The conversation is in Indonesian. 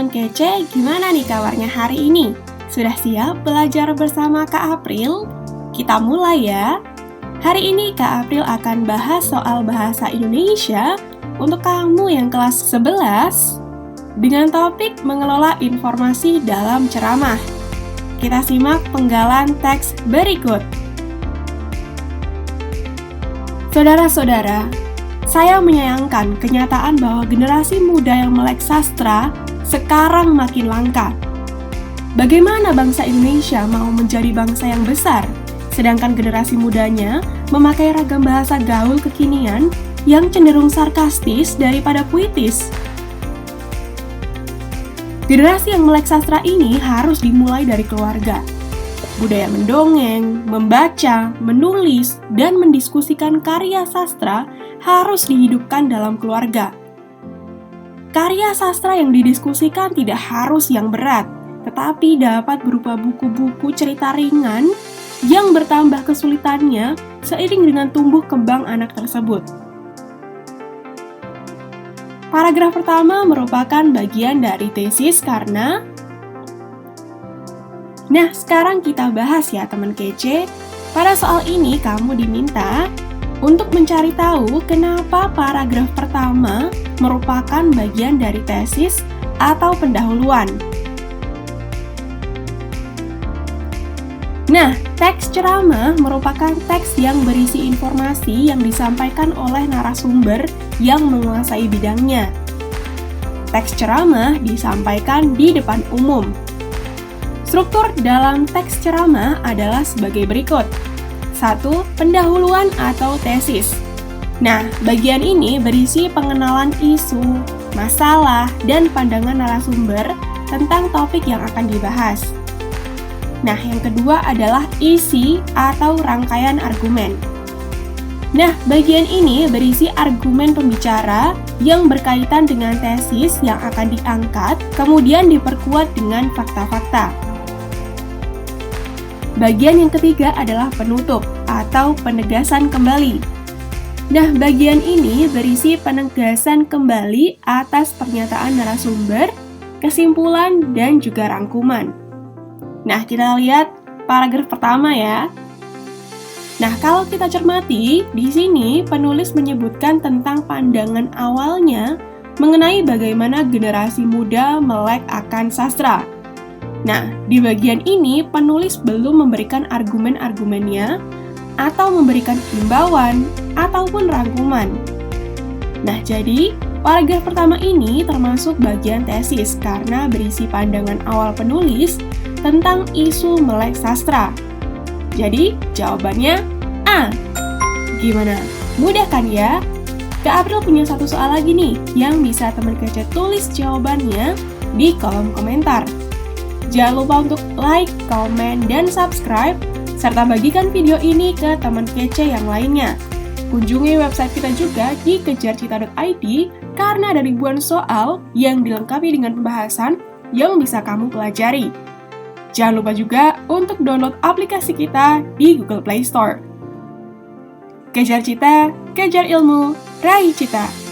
teman kece, gimana nih kabarnya hari ini? Sudah siap belajar bersama Kak April? Kita mulai ya. Hari ini Kak April akan bahas soal bahasa Indonesia untuk kamu yang kelas 11 dengan topik mengelola informasi dalam ceramah. Kita simak penggalan teks berikut. Saudara-saudara, saya menyayangkan kenyataan bahwa generasi muda yang melek sastra sekarang makin langka. Bagaimana bangsa Indonesia mau menjadi bangsa yang besar, sedangkan generasi mudanya memakai ragam bahasa gaul kekinian yang cenderung sarkastis daripada puitis? Generasi yang melek sastra ini harus dimulai dari keluarga. Budaya mendongeng, membaca, menulis, dan mendiskusikan karya sastra harus dihidupkan dalam keluarga. Karya sastra yang didiskusikan tidak harus yang berat, tetapi dapat berupa buku-buku cerita ringan yang bertambah kesulitannya seiring dengan tumbuh kembang anak tersebut. Paragraf pertama merupakan bagian dari tesis karena Nah, sekarang kita bahas ya teman kece. Pada soal ini kamu diminta untuk mencari tahu kenapa paragraf pertama merupakan bagian dari tesis atau pendahuluan. Nah, teks ceramah merupakan teks yang berisi informasi yang disampaikan oleh narasumber yang menguasai bidangnya. Teks ceramah disampaikan di depan umum. Struktur dalam teks ceramah adalah sebagai berikut. 1. Pendahuluan atau tesis. Nah, bagian ini berisi pengenalan isu, masalah, dan pandangan narasumber tentang topik yang akan dibahas. Nah, yang kedua adalah isi atau rangkaian argumen. Nah, bagian ini berisi argumen pembicara yang berkaitan dengan tesis yang akan diangkat, kemudian diperkuat dengan fakta-fakta. Bagian yang ketiga adalah penutup atau penegasan kembali. Nah, bagian ini berisi penegasan kembali atas pernyataan narasumber, kesimpulan, dan juga rangkuman. Nah, kita lihat paragraf pertama ya. Nah, kalau kita cermati, di sini penulis menyebutkan tentang pandangan awalnya mengenai bagaimana generasi muda melek akan sastra. Nah, di bagian ini penulis belum memberikan argumen-argumennya atau memberikan himbauan ataupun rangkuman. Nah, jadi paragraf pertama ini termasuk bagian tesis karena berisi pandangan awal penulis tentang isu melek sastra. Jadi, jawabannya A. Gimana? Mudah kan ya? Kak April punya satu soal lagi nih yang bisa teman kece tulis jawabannya di kolom komentar. Jangan lupa untuk like, komen, dan subscribe, serta bagikan video ini ke teman kece yang lainnya. Kunjungi website kita juga di kejarcita.id karena ada ribuan soal yang dilengkapi dengan pembahasan yang bisa kamu pelajari. Jangan lupa juga untuk download aplikasi kita di Google Play Store. Kejar cita, kejar ilmu, raih cita.